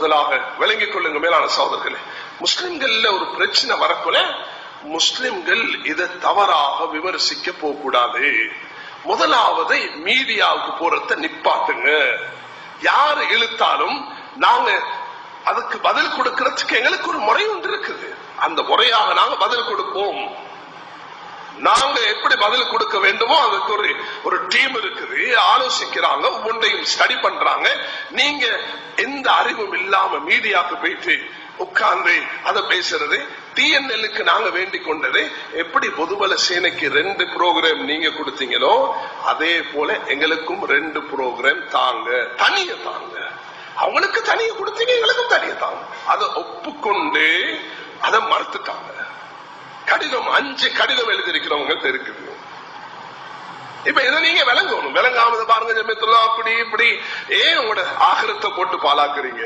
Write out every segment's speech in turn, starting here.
முதலாக விளங்கிக் கொள்ளுங்க மேலான சகோதரர்களே. முஸ்லிம்கள்ல ஒரு பிரச்சனை வரக்குள்ள முஸ்லிம்கள் இதை தவறாக விமர்சிக்க போக கூடாது. முதலாவது மீடியாவுக்கு போறத நிப்பாட்டுங்க. யாரு இழுத்தாலும் நாங்க அதுக்கு பதில் கொடுக்கிறதுக்கு எங்களுக்கு ஒரு முறை ஒன்று இருக்குது. அந்த முறையாக நாங்க பதில் கொடுப்போம். நாங்க எப்படி பதில் கொடுக்க வேண்டுமோ அதுக்கு ஒரு டீம் இருக்குது, ஆலோசிக்கிறாங்க, ஒவ்வொன்றையும் ஸ்டடி பண்றாங்க. நீங்க எந்த அறிவும் இல்லாம மீடியாவுக்கு போயிட்டு உட்கார்ந்து அதை பேசுறது, டிஎன்எல்லுக்கு நாங்க வேண்டிக் கொண்டது எப்படி பொதுபல சேனைக்கு 2 ப்ரோக்ராம் நீங்க கொடுத்தீங்களோ அதே போல எங்களுக்கும் 2 ப்ரோக்ராம் தாங்க, தனிய தாங்க. அவங்களுக்கு தனிய கொடுத்தீங்க, எங்களுக்கும் தனிய தாங்க. அதை ஒப்புக்கொண்டு அதை மறுத்துட்டாங்க. கடிதம் 5 கடிதம் எழுதியிருக்கிறவங்க இருக்குது. இப்ப இதை நீங்க விளங்கணும். விளங்காமது பாருங்க ஜமீயத்துல்லா அப்படி இப்படி ஏன் உங்களோட ஆகிரத்தை போட்டு பாலாக்குறீங்க?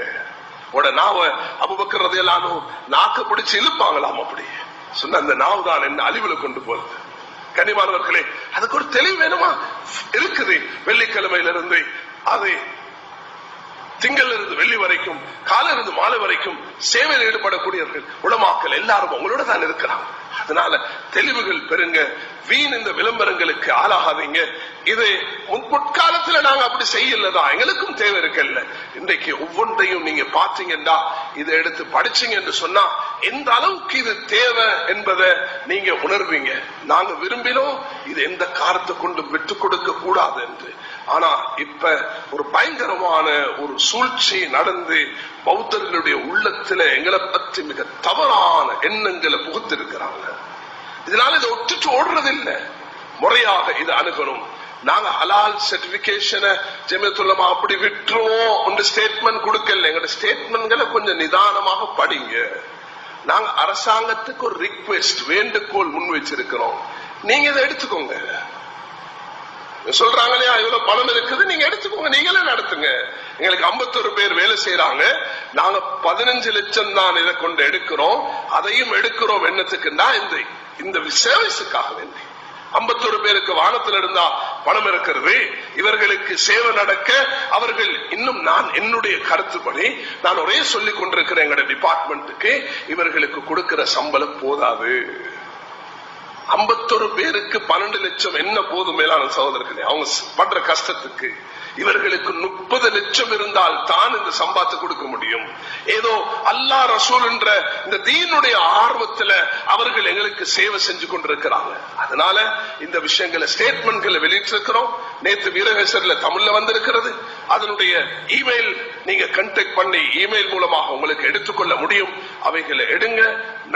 உட நாவ அபூபக்கர் ரலியல்லாஹு அன்ஹு நாக்க பிடிச்சு இழுப்பாங்களாம். அப்படி சொன்ன அந்த நாவு தான் என்ன அழிவுல கொண்டு போறது. கனிமானவர்களே, அதுக்கு ஒரு தெளிவு வேணுமா? இருக்குது. வெள்ளிக்கிழமையிலிருந்து அது திங்கள் இருந்து வெள்ளி வரைக்கும், காலை இருந்து மாலை வரைக்கும் சேவையில் ஈடுபடக்கூடியவர்கள் உலமாக்கள் எல்லாரும் உங்களோட தான் இருக்கிறாங்க. அதனால தெளிவுகள் பெறுங்க. வீண் இந்த விளம்பரங்களுக்கு ஆளாகாதீங்க. இது முற்காலத்துல நாங்க அப்படி செய்யலதான், எங்களுக்கும் தேவை இருக்குல்ல. இன்றைக்கு ஒவ்வொன்றையும் நீங்க பாத்தீங்கன்னா இதை எடுத்து படிச்சீங்க என்று சொன்னா எந்த அளவுக்கு இது தேவை என்பதை நீங்க உணர்வீங்க. நாங்க விரும்பினோம் இது எந்த காரணத்தை கொண்டு விட்டு கொடுக்க கூடாது என்று. ஆனா இப்ப ஒரு பயங்கரமான ஒரு சூழ்ச்சி நடந்து பௌத்தர்களுடைய உள்ளத்துல எங்களை பற்றி மிக தவறான எண்ணங்களை புகுத்திருக்கிறாங்க. இதனால இதை ஒட்டுட்டு ஓடுறதில்லை. முறையாக இதை அணுகணும். நாங்க ஹலால் சர்டிபிகேஷனை ஜமீயத்துல்லமா அப்படி விட்டுருவோம் ஸ்டேட்மெண்ட் கொடுக்கல. எங்களோட ஸ்டேட்மெண்ட்களை கொஞ்சம் நிதானமாக படிங்க. நாங்க அரசாங்கத்துக்கு ஒரு ரிக்வெஸ்ட், வேண்டுகோள் முன் வச்சிருக்கிறோம். நீங்க இதை எடுத்துக்கோங்க. சொல்றாங்க இல்லையா, இவ்வளவு பணம் இருக்குது, நீங்க எடுத்துக்கோங்க, நீங்களே நடத்துங்க. எங்களுக்கு 51 பேர் வேலை செய்யறாங்க, நாங்க 15 லட்சம் தான் இதை கொண்டு எடுக்கிறோம். அதையும் எடுக்கிறோம் என்னத்துக்குன்னா இந்த சர்வீஸுக்காக வேண்டி. 51 பேருக்கு வானத்தில் இருந்தா பணம் இருக்கிறது. இவர்களுக்கு சேவை நடக்க அவர்கள் இன்னும் நான் என்னுடைய கருத்துப்படி நான் ஒரே சொல்லிக் கொண்டிருக்கிறேன், எங்களுடைய டிபார்ட்மெண்ட்டுக்கு இவர்களுக்கு கொடுக்கிற சம்பளம் போதாது. 51 பேருக்கு 12 லட்சம் என்ன போதும் மேலான சகோதரர்களே? அவங்க படுற கஷ்டத்துக்கு இவர்களுக்கு 30 லட்சம் இருந்தால் தான் இந்த சம்பாத்து கொடுக்க முடியும். ஏதோ அல்லாஹ் ரசூல் என்ற இந்த தீனுடைய ஆர்வத்துல அவர்கள் எங்களுக்கு சேவை செஞ்சு கொண்டிருக்கிறாங்க. அதனால இந்த விஷயங்களை ஸ்டேட்மெண்ட்களை வெளியிட்டிருக்கிறோம். நேற்று வீரகேசர்ல தமிழ்ல வந்திருக்கிறது. அதனுடைய இமெயில் நீங்க கண்டெக்ட் பண்ணி இமெயில் மூலமாக உங்களுக்கு எடுத்துக்கொள்ள முடியும். அவைகளை எடுங்க,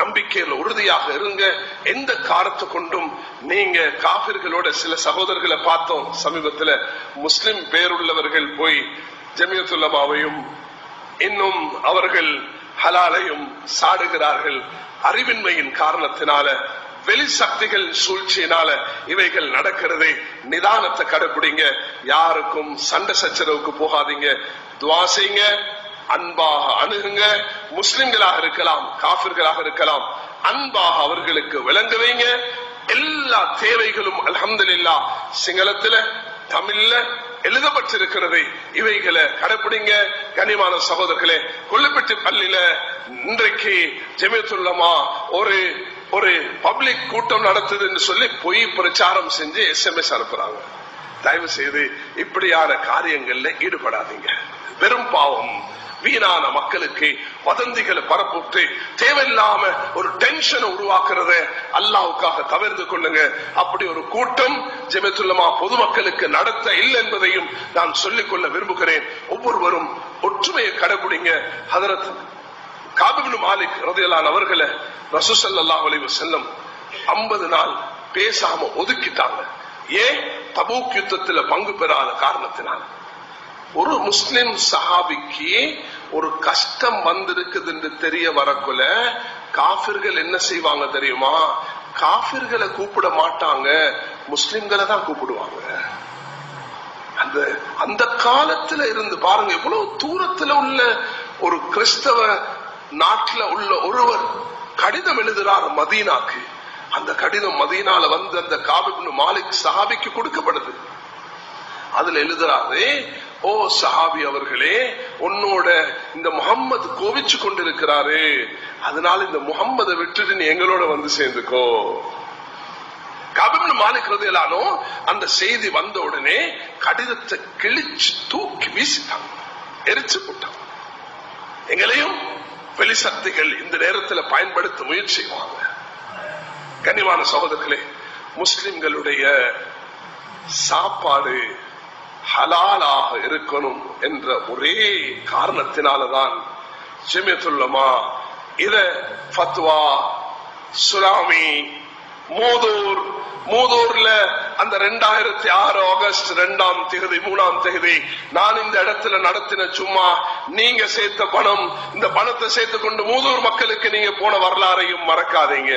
நம்பிக்கையில் உறுதியாக இருங்க. எந்த காரணத்தை கொண்டும் நீங்க காபிர்களோட சில சகோதரர்களை பார்த்தோம் சமீபத்தில், முஸ்லிம் பேருள்ளவர்கள் போய் ஜமியத்துல்லமாவையும் இன்னும் அவர்கள் ஹலாலையும் சாடுகிறார்கள். அறிவின்மையின் காரணத்தினால, வெளி சக்திகள் சூழ்ச்சியினால இவைகள் நடக்கிறது. நிதானத்தை கடைபிடிங்க. யாருக்கும் சண்டை சச்சரவுக்கு போகாதீங்க. துஆ செய்யுங்க, அன்பாக அணுகுங்க. முஸ்லிம்களாக இருக்கலாம், காபிர்களாக இருக்கலாம், அன்பாக அவர்களுக்கு விளங்க வைங்க. எல்லா தேவைகளும் அல்ஹம்துலில்லாஹ் சிங்களத்துல தமிழ்ல எழுதப்பட்டிருக்கிறது. இவைகளை கடைபிடிங்க. கனிமான சகோதரர்களே, கொல்லுப்பட்டி பள்ளியில இன்றைக்கு ஜமியத்துல்லமா ஒரு பப்ளிக் கூட்டம் நடத்துது என்று சொல்லி பொய் பிரச்சாரம் செஞ்சு SMS அனுப்புறாங்க. தயவு செய்து இப்படியான காரியங்கள்ல ஈடுபடாதீங்க. வெறும் பாவம். வீணான மக்களுக்கு வதந்திகளை பரப்புட்டு தேவையில்லாம ஒரு டென்ஷனை உருவாக்குறத அல்லாஹ்வுக்காக தவிர்த்து கொள்ளுங்க. அப்படி ஒரு கூட்டம் ஜமியத்துல்லமா பொதுமக்களுக்கு நடத்த இல்லை என்பதையும் நான் சொல்லிக் கொள்ள விரும்புகிறேன். ஒவ்வொருவரும் ஒற்றுமையை கடைபிடிங்க. ஹதரத் காப் இப்னு மாலிக் ரலியல்லாஹு அன்ஹு அவர்களை ரசூல் ஸல்லல்லாஹு அலைஹி வஸல்லம் 50 நாள் பேசாம ஒதுக்கிட்டாங்க. ஏன்? தபூக் யுத்தத்தில் பங்கு பெறாத காரணத்தினால். ஒரு முஸ்லிம் சஹாபிக்கு ஒரு கஷ்டம் வந்திருக்குது என்று தெரிய வரக்குள்ள காபிர்கள் என்ன செய்வாங்க தெரியுமா? காபிர்களை கூப்பிட மாட்டாங்க, முஸ்லிம்களை தான் கூப்பிடுவாங்க. அந்த காலத்துல இருந்து பாருங்க, எவ்வளவு தூரத்துல உள்ள ஒரு கிறிஸ்தவ நாட்டில் உள்ள ஒருவர் கடிதம் எழுதுறார் மதீனாக்கு. அந்த கடிதம் மதீனால வந்து அந்த காப் இப்னு மாலிக் சஹாபிக்கு கொடுக்கப்படுது. அதுல எழுதுறாரு, ஓ சஹாபி அவர்களே, உன்னோட இந்த முஹம்மது கோவிச்சு கொண்டிருக்கிறாரு, அதனால இந்த முஹம்மதை விட்டுட்டு நீ எங்களோட வந்து சேர்ந்துக்கோ. கபிப்னு மாலிக் ரலியல்லாஹு அந்த செய்தி வந்த உடனே கடிதத்தை கிழிச்சு தூக்கி வீசிட்டாங்க, எரிச்சு போட்டாங்க. எங்களையும் வெளிசக்திகள் இந்த நேரத்தில் பயன்படுத்த முயற்சி செய்வாங்க. கண்ணியமான சகோதரர்களே, முஸ்லிம்களுடைய சாப்பாடு ஹலாலாக இருக்கணும் என்ற ஒரே காரணத்தினாலதான் ஜமியத்துல் உலமா இத ஃபத்வா சுனாமி மூதூர்ல அந்த 2006 ஆகஸ்ட் 2ஆம் தேதி 3ஆம் தேதி நான் இந்த இடத்துல நடத்தின சும்மா நீங்க சேர்த்த பணம், இந்த பணத்தை சேர்த்து கொண்டு மூதூர் மக்களுக்கு நீங்க போன வரலாறையும் மறக்காதீங்க.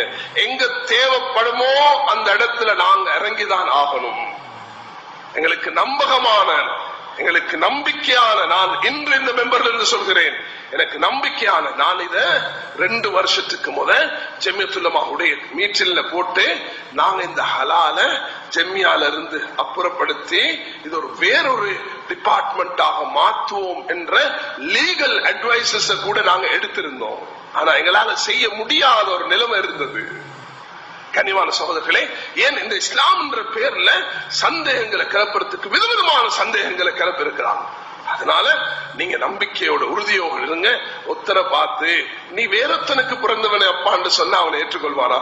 எங்க தேவைப்படுமோ அந்த இடத்துல நாங்க இறங்கிதான் ஆகணும். எங்களுக்கு நம்பகமான, எங்களுக்கு நம்பிக்கையான, நான் இன்று இந்த மெம்பர்ல இருந்து சொல்கிறேன், எனக்கு நம்பிக்கையான, நான் இத 2 வருஷத்துக்கு முதல் ஜமியத்துல் உலமாவுடைய மீட்டில்ல போட்டு நாங்க இந்த ஹலால ஜம்மியால இருந்து அப்புறப்படுத்தி இது ஒரு வேறொரு டிபார்ட்மெண்டாக மாற்றுவோம் என்ற லீகல் அட்வைசஸ் கூட நாங்க எடுத்திருந்தோம். ஆனா எங்களால செய்ய முடியாத ஒரு நிலைமை இருந்தது. கனிவான சகோதரர்களே, ஏன் இந்த இஸ்லாம் என்ற பேர்ல சந்தேகங்களை கிளப்புறதுக்கு விதவிதமான சந்தேகங்களை கிளப்ப இருக்கிறாங்க. அதனால நீங்க நம்பிக்கையோட உறுதியோடு இருங்க. ஒத்தரை பார்த்து நீ வேறொத்தனுக்கு பிறந்தவனே அப்பான்னு சொன்னா அவனை ஏற்றுக்கொள்வானா?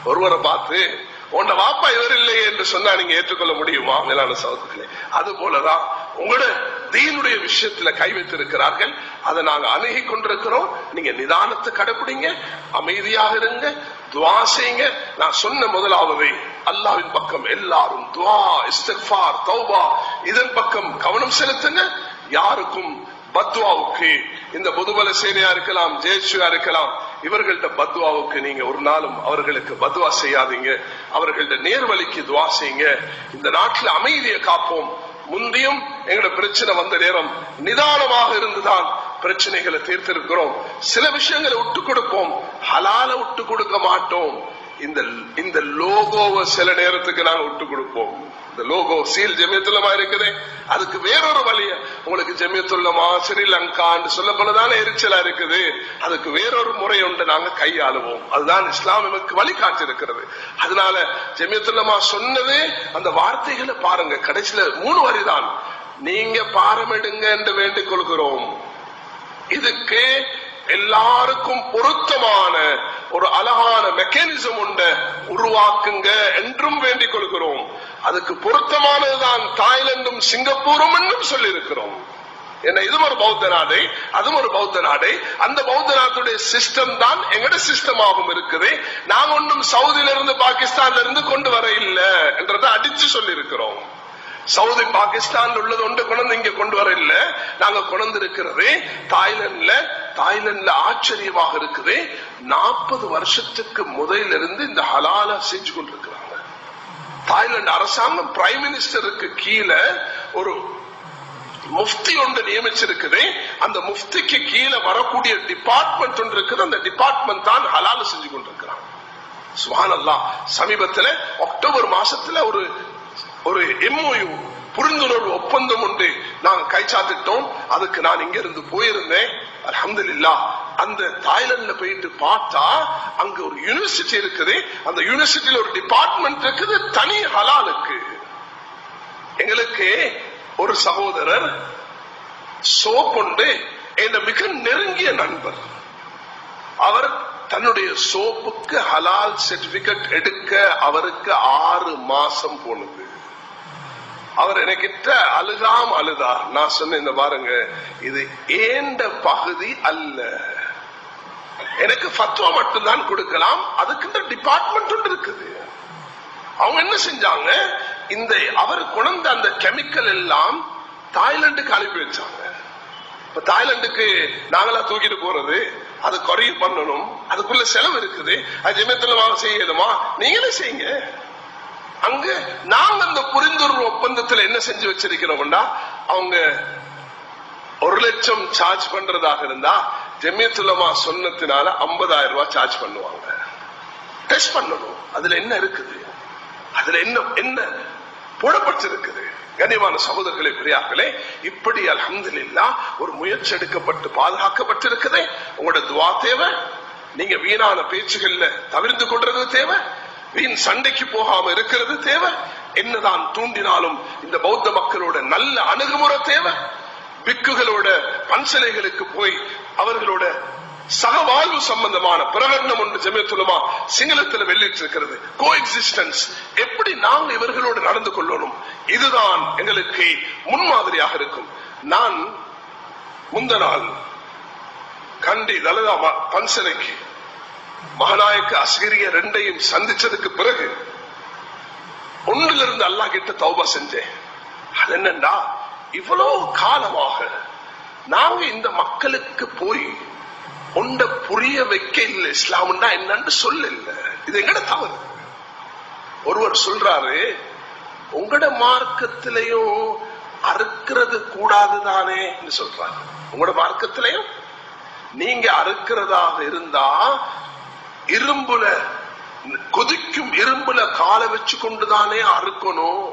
ஒருவரை பார்த்து உன்ன வாப்பா இவர் இல்லையே என்று சொன்னா நீங்க ஏற்றுக்கொள்ள முடியுமா? மேலான சகோதரர்களே, அது போலதான் உங்களோட தீனுடைய விஷயத்துல கை வைத்திருக்கிறார்கள், அதை நாங்க அணுகி கொண்டிருக்கிறோம். நீங்க நிதானத்தை கடைபிடிங்க, அமைதியாக இருங்க, துவா செய்யுங்க. நான் சொன்ன முதலாவது அல்லாஹ்வின் பக்கம் எல்லாரும் துவா, இஸ்திக்ஃபார், தௌபா இதன் பக்கம் கவனம் செலுத்துங்க. யாருக்கும் பத்வாவுக்கு, இந்த பொதுபல சேனையா இருக்கலாம், ஜெயஸ்ரீயா இருக்கலாம், இவர்கள்ட்ட பத்வாவுக்கு நீங்க ஒரு நாளும் அவர்களுக்கு பத்வா செய்யாதீங்க. அவர்கள்ட்ட நேர்வழிக்கு துவா செய்யுங்க. இந்த நாட்டில் அமைதியை காப்போம். முந்தியும் எங்களோட பிரச்சனை வந்த நேரம் நிதானமாக இருந்துதான் பிரச்சனைகளை தீர்த்திருக்கிறோம். சில விஷயங்களை விட்டு கொடுப்போம், ஹலால விட்டு கொடுக்க மாட்டோம். இந்த லோகோவை சில நேரத்துக்கு நாங்க விட்டு கொடுப்போம். இந்த லோகோ சீல் ஜமியத்துல் உலமா இருக்குது, அதுக்கு வேறொரு வழிய உங்களுக்கு ஜமியத்துல் உலமா ஸ்ரீலங்கான்னு சொல்ல போலதானே எரிச்சலா இருக்குது, அதுக்கு வேறொரு முறை ஒன்று நாங்க கையாளுவோம். அதுதான் இஸ்லாம் நமக்கு வழிகாட்டி இருக்கிறது. அதனால ஜமியத்துல் உலமா சொன்னது அந்த வார்த்தைகளை பாருங்க, கடைசியில 3 வரிதான், நீங்க பாரமெடுங்க என்று வேண்டிக் கொள்கிறோம். இதுக்கு எல்லாருக்கும் பொருத்தமான ஒரு அழகான மெக்கானிசம் உண்டு, உருவாக்குங்க என்றும் வேண்டிக் கொள்கிறோம். அதுக்கு பொருத்தமானதுதான் தாய்லாந்தும் சிங்கப்பூரும் என்றும் சொல்லி இருக்கிறோம். என்ன, இது ஒரு பௌத்த நாடு, அதுவும் ஒரு பௌத்த நாடு. அந்த பௌத்த நாட்டுடைய சிஸ்டம் தான் எங்கட சிஸ்டமாகவும் இருக்குது. நாங்க ஒன்றும் சவுதியில இருந்து பாகிஸ்தான்ல இருந்து கொண்டு வர இல்லை என்றதை அடிச்சு சொல்லி இருக்கிறோம். சவுதி பாகிஸ்தான் உள்ளது ஒன்று கொண்டு இங்க கொண்டு வர இல்ல, நாங்க கொண்டு இருக்கிறது தாய்லாந்துல ஆச்சரியமாக இருக்குது. 40 வருஷத்துக்கு முதலிலிருந்து இந்த ஹலால செஞ்சு கொண்டிருக்கிறாங்க. தாய்லாந்து அரசாங்கம் பிரைம் மினிஸ்டருக்கு கீழே ஒரு முஃப்தி ஒன்று நியமிச்சிருக்குது. அந்த முஃப்திக்கு கீழே வரக்கூடிய டிபார்ட்மெண்ட் ஒன்று இருக்குது. அந்த டிபார்ட்மெண்ட் தான் ஹலால செஞ்சு கொண்டிருக்கிறாங்க. சுப்ஹானல்லாஹ், சமீபத்தில் அக்டோபர் மாசத்துல ஒரு MOU புரிந்துணர்வு ஒப்பந்தம் ஒன்று நாங்க கைச்சாத்திட்டோம். அதுக்கு நான் இங்க இருந்து போயிருந்தேன். அல்ஹம்துலில்லாஹ், அந்த தாய்லாந்துல போயிட்டு பார்த்தா அங்க ஒரு யூனிவர்சிட்டி இருக்குது. அந்த யூனிவர்சிட்டியில ஒரு டிபார்ட்மெண்ட் இருக்குது தனி ஹலாலுக்கு. எங்களுக்கு ஒரு சகோதரர் சோப் உண்டு, என் மிக நெருங்கிய நண்பர். அவர் தன்னுடைய சோப்புக்கு ஹலால் சர்டிபிகேட் எடுக்க அவருக்கு 6 மாசம் போனது. அவர் எனக்கிட்ட அழுதார். நான் சொன்னேன், இந்த பாருங்க, இது ஏண்ட பகுதி அல்ல, எனக்கு ஃபத்வா மட்டும்தான் கொடுக்கலாம், அதுக்கு டிபார்ட்மெண்ட் இருக்குது. அவங்க என்ன செஞ்சாங்க, இந்த அவர் கொண்ட அந்த கெமிக்கல் எல்லாம் தாய்லாந்துக்கு அனுப்பி வச்சாங்க. இப்ப தாய்லாந்துக்கு நாங்களா தூக்கிட்டு போறது, அது கொரியர் பண்ணணும், அதுக்குள்ள செலவு இருக்குது. அது ஜமியத்துல் உலமா செய்யணுமா? நீங்களே செய்யுங்க. அங்க நாங்க அந்த புரிந்துணர்வு ஒப்பந்தத்தில் என்ன செஞ்சு வச்சிருக்கிறோம்னா, அவங்க 1 லட்சம் சார்ஜ் பண்றதாக இருந்தா ஜமியத்துல் உலமா சொன்னதுனால 50,000 ரூபாய் சார்ஜ் பண்ணுவாங்க. டெஸ்ட் பண்ணணும், அதுல என்ன இருக்குது, அதுல என்ன போடப்பட்டிருக்குது. கண்ணியமான சகோதரர்களே, பெரியார்களே, இப்படி அல்ஹம்துலில்லாஹ் ஒரு முயற்சி எடுக்கப்பட்டு பாதுகாக்கப்பட்டிருக்குது. உங்களோட துஆ தேவை. நீங்க வீணான பேச்சுகள்ல தவிர்த்து கொள்றது தேவை. வீண் சண்டைக்கு போகாம இருக்கிறது தேவை. என்னதான் தூண்டினாலும் இந்த பௌத்த மக்களோட நல்ல அணுகுமுறை தேவை. பிக்குகளோட பன்சலைகளுக்கு போய் அவர்களோட சகவாழ்வு சம்பந்தமான பிரகடனம் ஒன்று ஜமியத்துல் உலமா சிங்களத்தில் வெளியிட்டிருக்கிறது. கோ எக்ஸிஸ்டன்ஸ், எப்படி நாங்கள் இவர்களோடு நடந்து கொள்ளணும், இதுதான் எங்களுக்கு முன்மாதிரியாக இருக்கும். நான் முந்த நாள் கண்டி தலதா பன்சலைக்கு மகாநாயக்க அஸ்கரிய ரெண்டையும் சந்திச்சதுக்கு பிறகு ஒன்றிலிருந்து அல்லாஹ் கிட்ட தௌபா செஞ்சேன். அது என்னண்டா, இவ்வளவு காலமாக நாங்க இந்த மக்களுக்கு போய் ஒண்ட புரிய வைக்க இல்ல, இஸ்லாம்னா என்னன்னு சொல்ல இல்ல. இது எங்கட தவறு. ஒருவர் சொல்றாரு, உங்களோட மார்க்கத்திலையும் அறுக்கிறது கூடாதுதானே சொல்றாரு. உங்களோட மார்க்கத்திலையும் நீங்க அறுக்கிறதாக இருந்தா இரும்புல கொதிக்கும் இரும்புல காலை வச்சு கொண்டுதானே அறுக்கணும்.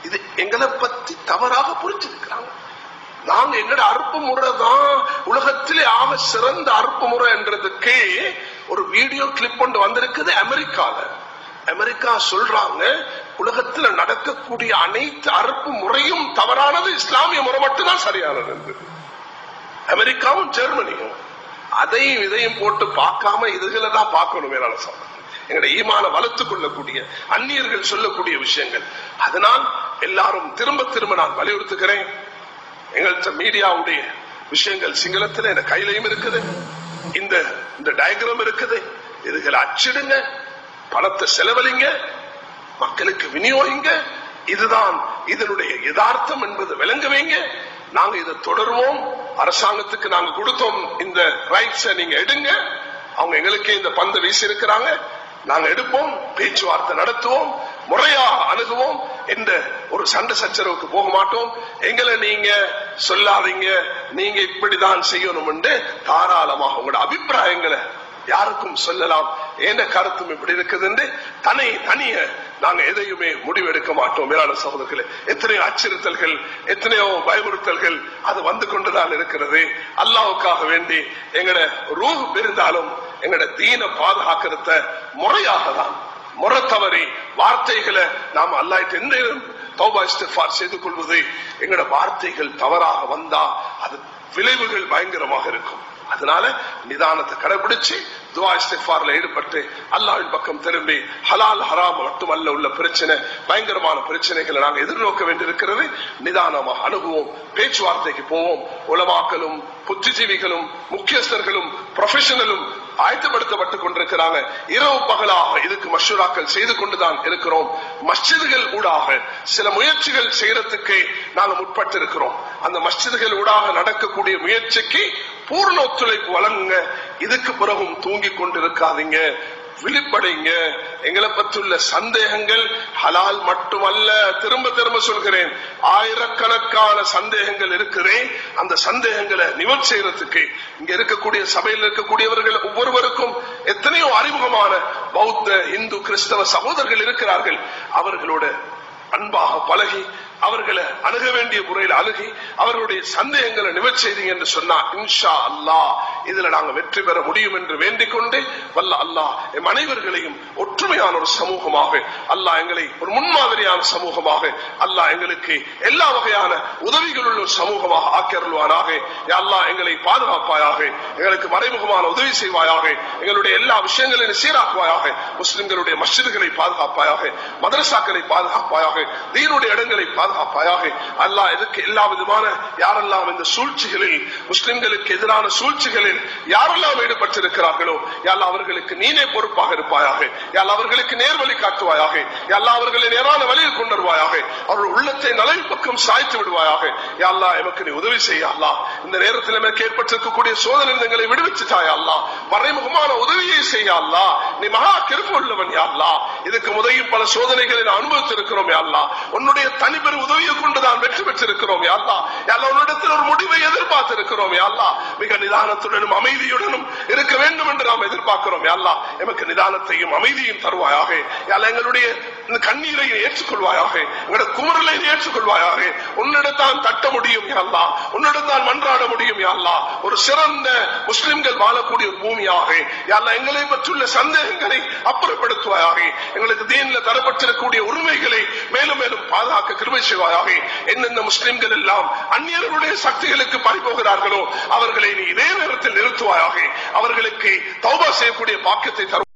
இது எங்களை பத்தி தவறாக புரிஞ்சிருக்கிறாங்க. நாங்க எங்கட அறுப்பு முறை தான் உலகத்திலே ஆக சிறந்த அறுப்பு முறை என்றதுக்கு ஒரு வீடியோ கிளிப் கொண்டு வந்திருக்குது அமெரிக்கால. அமெரிக்கா சொல்றாங்க, உலகத்துல நடக்கக்கூடிய அனைத்து அறுப்பு முறையும் தவறானது, இஸ்லாமிய முறை மட்டும்தான் சரியானது என்று. அமெரிக்காவும் ஜெர்மனியும் அதையும் இதையும் போட்டு பார்க்காம இதுகளை தான் பார்க்கணும். மேலான சொல்றாங்க, எங்களுடைய ஈமான வளர்த்துக் கொள்ளக்கூடிய அந்நியர்கள் சொல்லக்கூடிய விஷயங்கள். அதனால் எல்லாரும் திரும்ப திரும்ப நான் வலியுறுத்துகிறேன், எங்கள்கிட்ட மீடியாவுடைய விஷயங்கள் சிங்களத்தில் என் கையிலையும் இருக்குது, இந்த டயக்ராம் இருக்குது, இதுகளை அச்சிடுங்க, பணத்தை செலவழிங்க, மக்களுக்கு விநியோகிங்க. இதுதான் இதனுடைய யதார்த்தம் என்பது விளங்க வைங்க. நாங்க இதை தொடருவோம். அரசாங்கத்துக்கு நாங்க கொடுத்தோம் இந்த ரைட்ஸை, நீங்க எடுங்க. அவங்க எங்களுக்கே இந்த பந்தை வீசி இருக்கிறாங்க, நாங்க எடுப்போம், பேச்சுவார்த்தை நடத்துவோம், முறையா அணுகுவோம். என்ற ஒரு சண்டை சச்சரவுக்கு போக மாட்டோம். எங்களை நீங்க சொல்லாதீங்க, நீங்க இப்படிதான் செய்யணும் என்று தாராளமாக உங்களோட அபிப்பிராயங்களை யாருக்கும் சொல்லலாம். என்ற கருத்தும் இப்படி இருக்குது என்று தனிய நாங்க எதையுமே முடிவெடுக்க மாட்டோம். மேலான சகோதரர்களே, எத்தனையோ அச்சுறுத்தல்கள், எத்தனையோ பயமுறுத்தல்கள் அது வந்து கொண்டுதான் இருக்கிறது. அல்லாஹ்வுக்காக வேண்டி எங்கட ரூஹ் பெருந்தாலும் எங்கட தீன பாதுகாக்கிறத முறையாக தான், முறை தவறி வார்த்தைகளை நாம் அல்லாஹ்ட்ட எந்த தௌபா இஸ்திக்ஃபார் செய்து கொள்வது. எங்கட வார்த்தைகள் தவறாக வந்தா அது விளைவுகள் பயங்கரமாக இருக்கும். அதனால நிதானத்தை கடைபிடிச்சு துஆ இஸ்திக்ஃபார்ல ஈடுபட்டு அல்லாஹ்வின் பக்கம் திரும்பி ஹலால் ஹராம் மட்டுமல்ல உள்ள பிரச்சனை, பயங்கரமான பிரச்சனைகளை நாங்கள் எதிர்நோக்க வேண்டியிருக்கிறது. நிதானமாக அணுகுவோம், பேச்சுவார்த்தைக்கு போவோம். உலமாக்களும் புத்திஜீவிகளும் முக்கியஸ்தர்களும் ப்ரொஃபஷனலும் ஆயத்தப்படுத்தப்பட்டுக் கொண்டிருக்கிறாங்க. இரவு பகலாக இதுக்கு மஷூராக்கள் செய்து கொண்டுதான் இருக்கிறோம். மஸ்ஜிதுகள் ஊடாக சில முயற்சிகள் செய்யறதுக்கு நாங்கள் முற்பட்டு இருக்கிறோம். அந்த மஸ்ஜிதுகள் ஊடாக நடக்கக்கூடிய முயற்சிக்கு பூர்ண ஒத்துழைப்பு வழங்குங்க. இதுக்கு பிறகும் தூங்கிக் கொண்டிருக்காதீங்க, விழிப்படைங்க. எங்களை பற்றியுள்ள சந்தேகங்கள் ஹலால் மட்டுமல்ல, திரும்ப திரும்ப சொல்கிறேன், ஆயிரக்கணக்கான சந்தேகங்கள் இருக்கிறேன். அந்த சந்தேகங்களை நிவர்த்தி செய்யறதுக்கு இங்க இருக்கக்கூடிய சபையில் இருக்கக்கூடியவர்கள் ஒவ்வொருவருக்கும் எத்தனையோ அறிமுகமான பௌத்த இந்து கிறிஸ்தவ சகோதரர்கள் இருக்கிறார்கள். அவர்களோட அன்பாக பழகி அவர்களை அணுக வேண்டிய முறையில் அணுகி அவர்களுடைய சந்தேகங்களை நிவர்த்தி செய்தீங்க என்று சொன்னா இன்ஷா அல்லாஹ் இதுல நாங்க வெற்றி பெற முடியும் என்று வேண்டிக் கொண்டு வல்ல அல்லாஹ் எம் அனைவர்களையும் ஒற்றுமையான ஒரு சமூகமாக, அல்லாஹ் எங்களை ஒரு முன்மாதிரியான சமூகமாக, அல்லாஹ் எங்களுக்கு எல்லா வகையான உதவிகள் உள்ள ஒரு சமூகமாக ஆக்கியருள்வானாக. யா அல்லாஹ் எங்களை பாதுகாப்பாயாக, எங்களுக்கு மறைமுகமான உதவி செய்வாயாக, எங்களுடைய எல்லா விஷயங்களையும் சீராக்குவாயாக, முஸ்லிம்களுடைய மஸ்ஜிதுகளை பாதுகாப்பாயாக, மதரசாக்களை பாதுகாப்பாயாக, தீனுடைய இடங்களை பாதுகாப்பாயாக. அல்லாஹ் இதுக்கு எல்லா விதமான யாரெல்லாம் இந்த சூழ்ச்சிகளில், முஸ்லிம்களுக்கு எதிரான சூழ்ச்சிகளில் யாரெல்லாம் ஈடுபட்டிருக்கிறார்களோ யாரெல்லாம் அவர்களுக்கு நீனே பொறுப்பாக இருப்பாயாக. யாரெல்லாம் அவர்களுக்கு நேர்வழி காட்டுவாயாக. யாரெல்லாம் அவர்களை நேரான வழியில் கொண்டு வருவாயாக. அவர்கள் உள்ளத்தை நலவின் பக்கம் சாய்த்து விடுவாயாக. யாரெல்லாம் எமக்கு நீ உதவி செய்ய அல்லாஹ். இந்த நேரத்தில் எமக்கு ஏற்பட்டிருக்கக்கூடிய சோதனை எங்களை விடுவிச்சுட்டாயா அல்லாஹ். மறைமுகமான உதவியை செய்ய அல்லாஹ். நீ மகா கிருபை உள்ளவன் யா அல்லாஹ். இதுக்கு முதலையும் பல சோதனைகளை நான் அனுபவித்திருக்கிறோம் யா அல்லாஹ். உன்னுடைய தனிப்பெரும் உதவியை கொண்டுதான் வெற்றி பெற்றிருக்கிறோம் யா அல்லாஹ். யா அல்லாஹ் உன்னிடத்தில் ஒரு முடிவை எதிர்பார்த்திருக்கிறோம் யா அல்லாஹ். மிக நிதானத்துடனும் அமைதியுடனும் இருக்க வேண்டும் என்று நாம் எதிர்பார்க்கிறோம் யா அல்லாஹ். எமக்கு நிதானத்தையும் அமைதியும் தருவாயாக. யா அல்லாஹ் எங்களுடைய இந்த கண்ணீரை ஏற்றுக்கொள்வாயாக, எங்களோட குமரலை ஏற்றுக்கொள்வாயாக. உன்னிடத்தான் தட்ட முடியும் யா அல்லாஹ், உன்னிடத்தான் மன்றாட முடியும் யா அல்லாஹ். ஒரு சிறந்த முஸ்லிம்கள் வாழக்கூடிய ஒரு பூமியாக யா அல்லாஹ் எங்களை பற்றியுள்ள சந்தேகங்களை அப்புறப்படுத்துவாயாக. எங்களுக்கு தீன்ல தரப்பட்டிருக்கக்கூடிய உரிமைகளை மேலும் மேலும் பாதுகாக்க கிருபை செய்வாயாக. என்னென்ன முஸ்லிம்கள் எல்லாம் அந்நியர்களுடைய சக்திகளுக்கு பறிபோகிறார்களோ அவர்களை நீ இதே நேரத்தில் நிறுத்துவாயாக. அவர்களுக்கு தௌபா செய்யக்கூடிய பாக்கியத்தை தரும்.